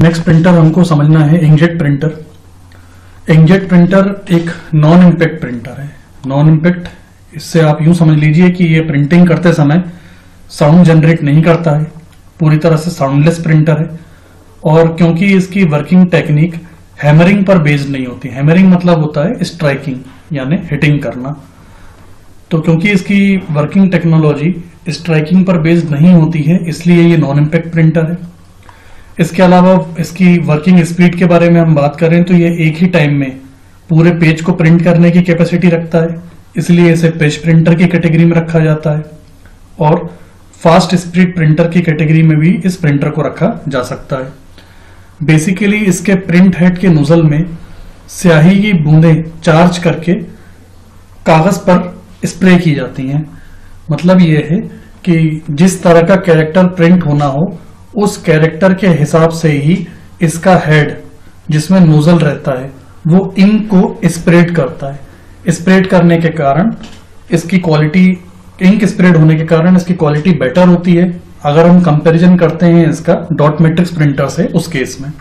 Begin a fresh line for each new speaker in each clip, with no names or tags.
Next printer हमको समझना है इंकजेट प्रिंटर। इंकजेट प्रिंटर एक नॉन इम्पैक्ट प्रिंटर है। नॉन इम्पैक्ट, इससे आप यूं समझ लीजिए कि ये प्रिंटिंग करते समय साउंड जनरेट नहीं करता है, पूरी तरह से साउंडलेस प्रिंटर है। और क्योंकि इसकी वर्किंग टेक्निक हैमरिंग पर बेस्ड नहीं होती, हैमरिंग मतलब होता है स्ट्राइकिंग यानी हिटिंग करना, तो क्योंकि इसकी वर्किंग टेक्नोलॉजी स्ट्राइकिंग पर बेस्ड नहीं होती है इसलिए ये नॉन इम्पैक्ट प्रिंटर है। इसके अलावा इसकी वर्किंग स्पीड के बारे में हम बात करें तो ये एक ही टाइम में पूरे पेज को प्रिंट करने की कैपेसिटी रखता है, इसलिए इसे पेज प्रिंटर की कैटेगरी में रखा जाता है। और फास्ट स्पीड प्रिंटर की कैटेगरी में भी इस प्रिंटर को रखा जा सकता है। बेसिकली इसके प्रिंट हेड के नोजल में स्याही की बूंदें चार्ज करके कागज पर स्प्रे की जाती हैं। मतलब यह है कि जिस तरह का कैरेक्टर प्रिंट होना हो उस कैरेक्टर के हिसाब से ही इसका हेड जिसमें नोजल रहता है वो इंक को स्प्रेड करता है। स्प्रेड करने के कारण इसकी क्वालिटी, इंक स्प्रेड होने के कारण इसकी क्वालिटी बेटर होती है अगर हम कंपैरिजन करते हैं इसका डॉट मैट्रिक्स प्रिंटर से उस केस में।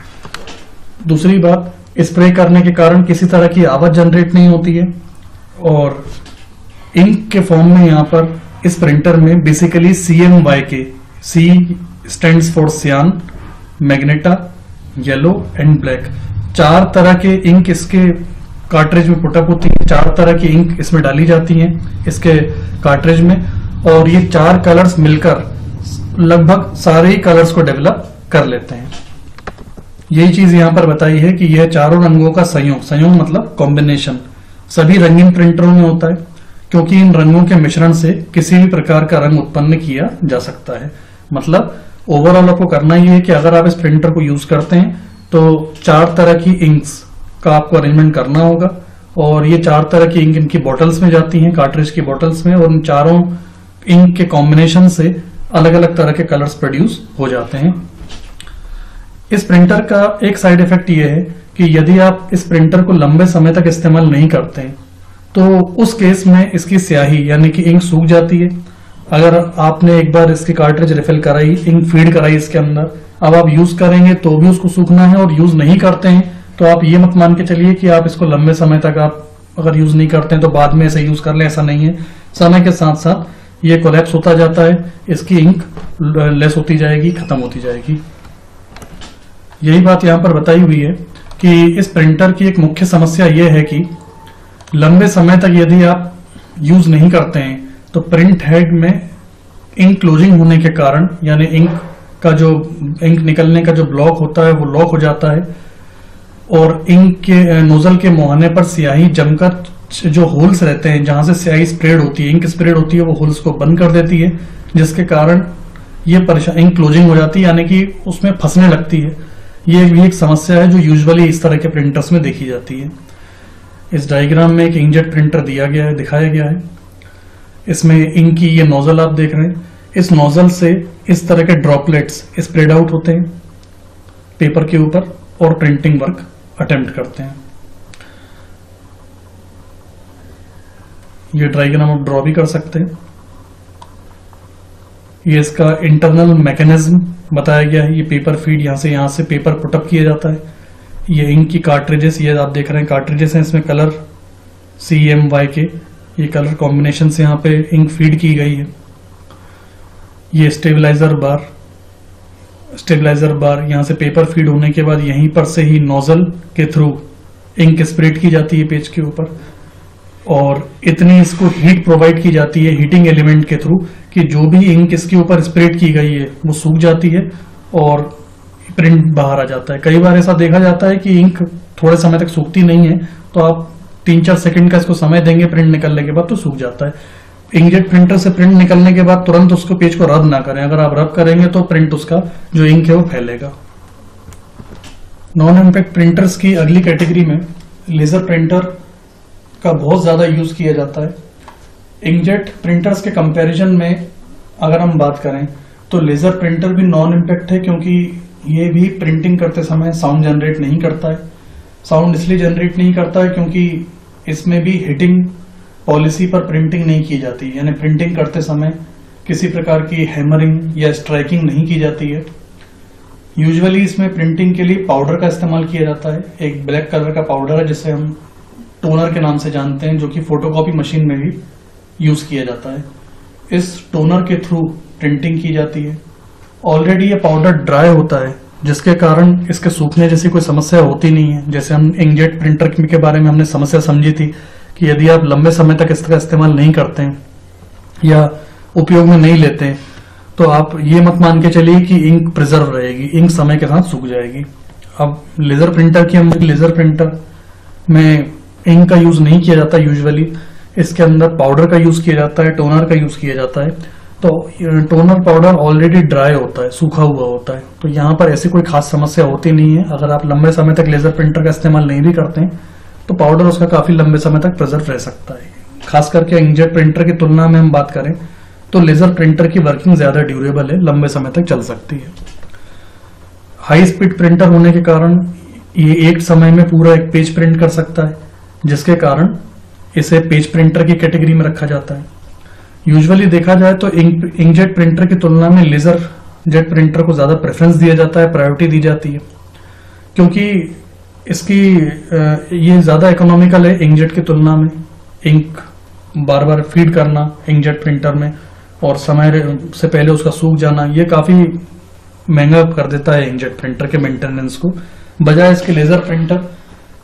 दूसरी बात, स्प्रे करने के कारण किसी तरह की आवाज जनरेट नहीं होती है। और इंक के फॉर्म में यहाँ पर इस प्रिंटर में basically CMYK, C stands for सियान, मैग्नेटा, येलो एंड ब्लैक, 4 तरह के इंक इसके कार्ट्रिज में पुटअप होती है। 4 तरह की इंक इसमें डाली जाती हैं इसके कार्ट्रिज में, और ये 4 कलर्स मिलकर लगभग सारे ही कलर्स को डेवलप कर लेते हैं। यही चीज यहां पर बताई है कि यह चारों रंगों का संयोग मतलब कॉम्बिनेशन सभी रंगीन प्रिंटरों में होता है, क्योंकि इन रंगों के मिश्रण से किसी भी प्रकार का रंग उत्पन्न किया जा सकता है। मतलब ओवरऑल आपको करना ही है कि अगर आप इस प्रिंटर को यूज करते हैं तो 4 तरह की इंक्स का आपको अरेंजमेंट करना होगा, और ये 4 तरह की इंक इनकी बॉटल्स में जाती हैं, कार्ट्रिज की बॉटल्स में, और उन चारों इंक के कॉम्बिनेशन से अलग अलग तरह के कलर्स प्रोड्यूस हो जाते हैं। इस प्रिंटर का एक साइड इफेक्ट ये है कि यदि आप इस प्रिंटर को लंबे समय तक इस्तेमाल नहीं करते हैं तो उस केस में इसकी स्याही यानी कि इंक सूख जाती है। अगर आपने एक बार इसकी कार्ट्रिज रिफिल कराई, इंक फीड कराई इसके अंदर, अब आप यूज करेंगे तो भी उसको सूखना है, और यूज नहीं करते हैं तो आप ये मत मान के चलिए कि आप इसको लंबे समय तक आप अगर यूज नहीं करते हैं तो बाद में इसे यूज कर लें, ऐसा नहीं है। समय के साथ साथ ये कोलैप्स होता जाता है, इसकी इंक लेस होती जाएगी, खत्म होती जाएगी। यही बात यहाँ पर बताई हुई है कि इस प्रिंटर की एक मुख्य समस्या यह है कि लंबे समय तक यदि आप यूज नहीं करते हैं तो प्रिंट हेड में इंक क्लोजिंग होने के कारण, यानी इंक निकलने का जो ब्लॉक होता है वो लॉक हो जाता है, और इंक के नोजल के मुहाने पर स्याही जमकर जो होल्स रहते हैं जहां से स्याही स्प्रेड होती है, इंक स्प्रेड होती है, वो होल्स को बंद कर देती है, जिसके कारण ये इंक क्लोजिंग हो जाती है, यानी कि उसमें फंसने लगती है। ये भी एक समस्या है जो यूजुअली इस तरह के प्रिंटर्स में देखी जाती है। इस डायग्राम में एक इंकजेट प्रिंटर दिया गया है, दिखाया गया है। इसमें इंक की ये नोजल आप देख रहे हैं, इस नोजल से इस तरह के ड्रॉपलेट्स स्प्रेड आउट होते हैं पेपर के ऊपर और प्रिंटिंग वर्क अटेम्प्ट करते हैं। ये डायग्राम आप ड्रॉ भी कर सकते हैं। ये इसका इंटरनल मैकेनिज्म बताया गया है। ये पेपर फीड यहां से पेपर पुटअप किया जाता है। ये इंक की कार्ट्रिजेस, ये आप देख रहे हैं कार्ट्रिजेस हैं, इसमें कलर CMYK, ये कलर कॉम्बिनेशन से यहाँ पे इंक फीड की गई है। ये स्टेबलाइजर बार यहाँ से पेपर फीड होने के बाद यहीं पर से ही नोजल के थ्रू इंक स्प्रेड की जाती है पेज के ऊपर, और इतनी इसको हीट प्रोवाइड की जाती है हीटिंग एलिमेंट के थ्रू कि जो भी इंक इसके ऊपर स्प्रेड की गई है वो सूख जाती है और प्रिंट बाहर आ जाता है। कई बार ऐसा देखा जाता है कि इंक थोड़े समय तक सूखती नहीं है, तो आप 3-4 सेकंड का इसको समय देंगे प्रिंट निकलने के बाद तो सूख जाता है। इंकजेट प्रिंटर से प्रिंट निकलने के बाद तुरंत उसको पेज को रब ना करें, अगर आप रब करेंगे तो प्रिंट उसका जो इंक है वो फैलेगा। नॉन इम्पैक्ट प्रिंटर्स की अगली कैटेगरी में लेजर प्रिंटर का बहुत ज्यादा यूज किया जाता है। इंकजेट प्रिंटर्स के कंपैरिजन में अगर हम बात करें तो लेजर प्रिंटर भी नॉन इम्पैक्ट है, क्योंकि ये भी प्रिंटिंग करते समय साउंड जनरेट नहीं करता है। साउंड इसलिए जनरेट नहीं करता है क्योंकि इसमें भी हिटिंग पॉलिसी पर प्रिंटिंग नहीं की जाती, यानी प्रिंटिंग करते समय किसी प्रकार की हैमरिंग या स्ट्राइकिंग नहीं की जाती है। यूजुअली इसमें प्रिंटिंग के लिए पाउडर का इस्तेमाल किया जाता है। एक ब्लैक कलर का पाउडर है जिसे हम टोनर के नाम से जानते हैं, जो कि फोटोकॉपी मशीन में भी यूज किया जाता है। इस टोनर के थ्रू प्रिंटिंग की जाती है। ऑलरेडी ये पाउडर ड्राई होता है, जिसके कारण इसके सूखने जैसी कोई समस्या होती नहीं है। जैसे हम इंकजेट प्रिंटर के बारे में हमने समस्या समझी थी कि यदि आप लंबे समय तक इसका इस्तेमाल नहीं करते हैं या उपयोग में नहीं लेते हैं, तो आप ये मत मान के चलिए कि इंक प्रिजर्व रहेगी, इंक समय के साथ सूख जाएगी। अब लेजर प्रिंटर की हम लेजर प्रिंटर में इंक का यूज नहीं किया जाता यूजुअली, इसके अंदर पाउडर का यूज किया जाता है, टोनर का यूज किया जाता है। तो टोनर पाउडर ऑलरेडी ड्राई होता है, सूखा हुआ होता है, तो यहाँ पर ऐसी कोई खास समस्या होती नहीं है। अगर आप लंबे समय तक लेजर प्रिंटर का इस्तेमाल नहीं भी करते हैं तो पाउडर उसका काफी लंबे समय तक प्रिजर्व रह सकता है। खास करके इंकजेट प्रिंटर की तुलना में हम बात करें तो लेजर प्रिंटर की वर्किंग ज्यादा ड्यूरेबल है, लंबे समय तक चल सकती है। हाई स्पीड प्रिंटर होने के कारण ये एक समय में पूरा एक पेज प्रिंट कर सकता है, जिसके कारण इसे पेज प्रिंटर की कैटेगरी में रखा जाता है। यूजुअली देखा जाए तो इंकजेट प्रिंटर की तुलना में लेजर जेट प्रिंटर को ज्यादा प्रेफरेंस दिया जाता है, प्रायोरिटी दी जाती है, क्योंकि इसकी ये ज्यादा इकोनॉमिकल है इंकजेट की तुलना में। इंक बार बार फीड करना इंकजेट प्रिंटर में और समय से पहले उसका सूख जाना, ये काफी महंगा कर देता है इंकजेट प्रिंटर के मेंटेनेंस को। बजाय इसके लेजर प्रिंटर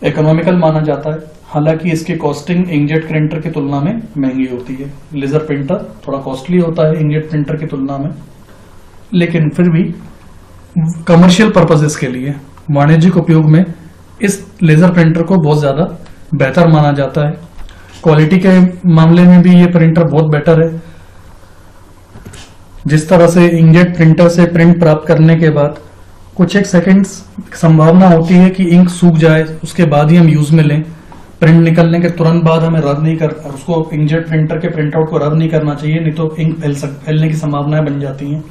इकोनॉमिकल माना जाता है, हालांकि इसकी कॉस्टिंग इंकजेट प्रिंटर की तुलना में महंगी होती है। लेजर प्रिंटर थोड़ा कॉस्टली होता है इंकजेट प्रिंटर की तुलना में, लेकिन फिर भी कमर्शियल पर्पसेस के लिए, वाणिज्यिक उपयोग में इस लेजर प्रिंटर को बहुत ज्यादा बेहतर माना जाता है। क्वालिटी के मामले में भी ये प्रिंटर बहुत बेटर है। जिस तरह से इंकजेट प्रिंटर से प्रिंट प्राप्त करने के बाद कुछ एक सेकंड्स संभावना होती है कि इंक सूख जाए, उसके बाद ही हम यूज में लें। प्रिंट निकलने के तुरंत बाद हमें रब नहीं कर, उसको इंकजेट प्रिंटर के प्रिंटआउट को रब नहीं करना चाहिए, नहीं तो इंक फैलने की संभावनाएं बन जाती हैं।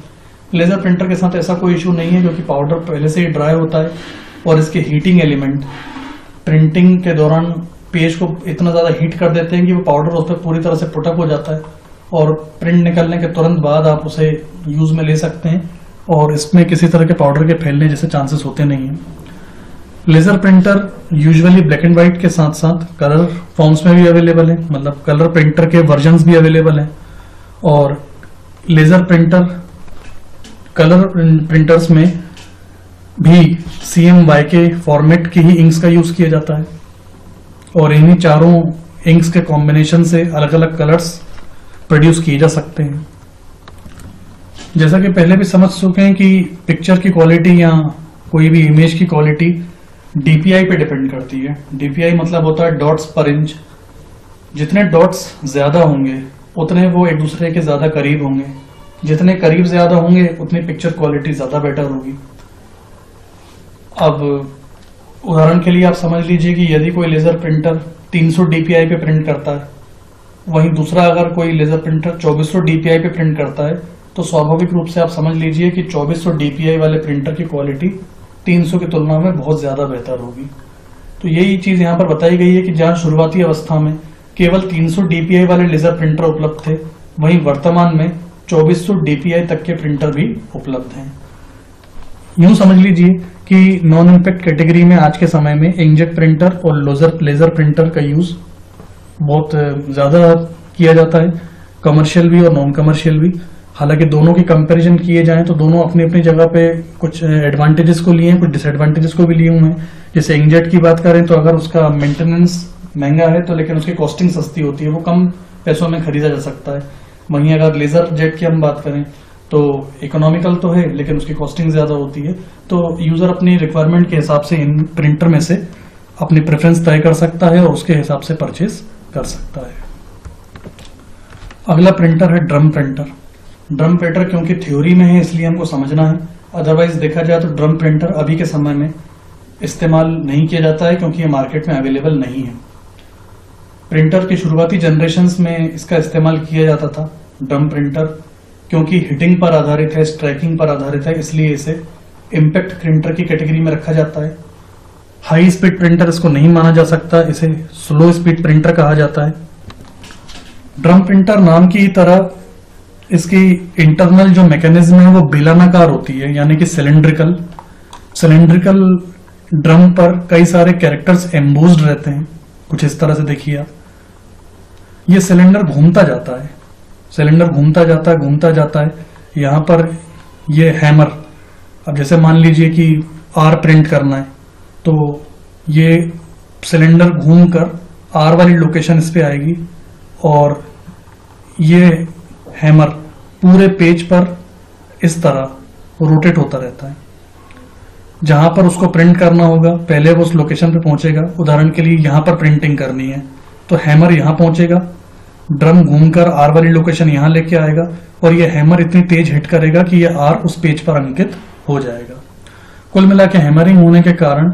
लेजर प्रिंटर के साथ ऐसा कोई इशू नहीं है, क्योंकि पाउडर पहले से ही ड्राई होता है और इसके हीटिंग एलिमेंट प्रिंटिंग के दौरान पेज को इतना ज्यादा हीट कर देते हैं कि वो पाउडर उस पर पूरी तरह से पुटअप हो जाता है और प्रिंट निकलने के तुरंत बाद आप उसे यूज में ले सकते हैं और इसमें किसी तरह के पाउडर के फैलने जैसे चांसेस होते नहीं हैं। Laser printer usually black and white के साथ साथ कलर फॉर्म्स में भी अवेलेबल है, मतलब कलर प्रिंटर के वर्जन्स भी अवेलेबल हैं। और लेजर प्रिंटर कलर प्रिंटर्स में भी CMYK फॉर्मेट की ही इंक्स का यूज किया जाता है और इन्हीं चारों इंक्स के कॉम्बिनेशन से अलग अलग कलर्स प्रोड्यूस किए जा सकते हैं। जैसा कि पहले भी समझ चुके हैं कि पिक्चर की क्वालिटी या कोई भी इमेज की क्वालिटी DPI पे डिपेंड करती है। DPI मतलब होता है डॉट्स पर इंच। जितने डॉट्स ज्यादा होंगे उतने वो एक दूसरे के ज्यादा करीब होंगे, जितने करीब ज्यादा होंगे उतनी पिक्चर क्वालिटी ज्यादा बेटर होगी। अब उदाहरण के लिए आप समझ लीजिए कि यदि कोई लेजर प्रिंटर 300 DPI पे प्रिंट करता है, वहीं दूसरा अगर कोई लेजर प्रिंटर 2400 DPI पे प्रिंट करता है, तो स्वाभाविक रूप से आप समझ लीजिए कि 2400 DPI वाले प्रिंटर की क्वालिटी 300 की तुलना में बहुत ज्यादा बेहतर होगी। तो यही चीज यहाँ पर बताई गई है कि जहाँ शुरुआती अवस्था में केवल 300 DPI वाले लेजर प्रिंटर उपलब्ध थे, वहीं वर्तमान में 2400 DPI तक के प्रिंटर भी उपलब्ध हैं। यूं समझ लीजिए कि नॉन इम्पैक्ट कैटेगरी में आज के समय में इंकजेट प्रिंटर और लेजर प्रिंटर का यूज बहुत ज्यादा किया जाता है, कमर्शियल भी और नॉन कमर्शियल भी। हालांकि दोनों की कंपैरिजन किए जाएं तो दोनों अपनी अपनी जगह पे कुछ एडवांटेजेस को लिए हैं, कुछ डिसएडवांटेजेस को भी लिए हुए हैं। जैसे इंकजेट की बात करें तो अगर उसका मेंटेनेंस महंगा है तो लेकिन उसकी कॉस्टिंग सस्ती होती है, वो कम पैसों में खरीदा जा सकता है। वहीं अगर लेजर जेट की हम बात करें तो इकोनॉमिकल तो है लेकिन उसकी कॉस्टिंग ज्यादा होती है। तो यूजर अपनी रिक्वायरमेंट के हिसाब से इन प्रिंटर में से अपनी प्रेफरेंस तय कर सकता है और उसके हिसाब से परचेज कर सकता है। अगला प्रिंटर है ड्रम प्रिंटर। ड्रम प्रिंटर क्योंकि थ्योरी में है इसलिए हमको समझना है, अदरवाइज देखा जाए तो ड्रम प्रिंटर अभी के समय में इस्तेमाल नहीं किया जाता है क्योंकि ये मार्केट में अवेलेबल नहीं है। प्रिंटर की शुरुआती जनरेशंस में इसका इस्तेमाल किया जाता था ड्रम प्रिंटर, क्योंकि हिटिंग पर आधारित है, स्ट्राइकिंग पर आधारित है, इसलिए इसे इम्पैक्ट प्रिंटर की कैटेगरी में रखा जाता है। हाई स्पीड प्रिंटर इसको नहीं माना जा सकता, इसे स्लो स्पीड प्रिंटर कहा जाता है। ड्रम प्रिंटर नाम की तरह इसकी इंटरनल जो मैकेनिज्म है वो बेलनाकार होती है, यानी कि सिलेंड्रिकल। सिलेंड्रिकल ड्रम पर कई सारे कैरेक्टर्स एम्बोस्ड रहते हैं, कुछ इस तरह से देखिए आप। ये सिलेंडर घूमता जाता है, सिलेंडर घूमता जाता है, घूमता जाता है। यहां पर ये हैमर, अब जैसे मान लीजिए कि आर प्रिंट करना है, तो ये सिलेंडर घूमकर आर वाली लोकेशन इस पे आएगी और ये हैमर पूरे पेज पर इस तरह रोटेट होता रहता है। जहां पर उसको प्रिंट करना होगा पहले वो उस लोकेशन पे पहुंचेगा। उदाहरण के लिए यहां पर प्रिंटिंग करनी है तो हैमर यहां पहुंचेगा, ड्रम घूमकर आर वाली लोकेशन यहां लेके आएगा और ये हैमर इतनी तेज हिट करेगा कि ये आर उस पेज पर अंकित हो जाएगा। कुल मिला के हैमरिंग होने के कारण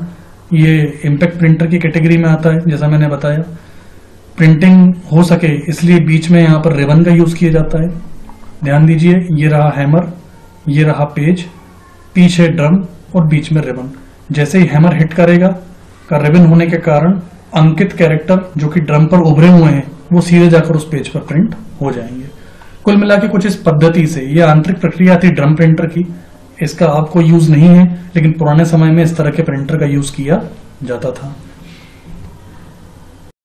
ये इम्पैक्ट प्रिंटर की कैटेगरी में आता है। जैसा मैंने बताया, प्रिंटिंग हो सके इसलिए बीच में यहाँ पर रिबन का यूज किया जाता है। ध्यान दीजिए, ये रहा हैमर, ये रहा पेज, पीछे ड्रम और बीच में रिबन। जैसे ही हैमर हिट करेगा का रिबन होने के कारण अंकित कैरेक्टर जो कि ड्रम पर उभरे हुए हैं वो सीधे जाकर उस पेज पर प्रिंट हो जाएंगे। कुल मिला के कुछ इस पद्धति से, ये आंतरिक प्रक्रिया थी ड्रम प्रिंटर की। इसका आपको यूज नहीं है, लेकिन पुराने समय में इस तरह के प्रिंटर का यूज किया जाता था।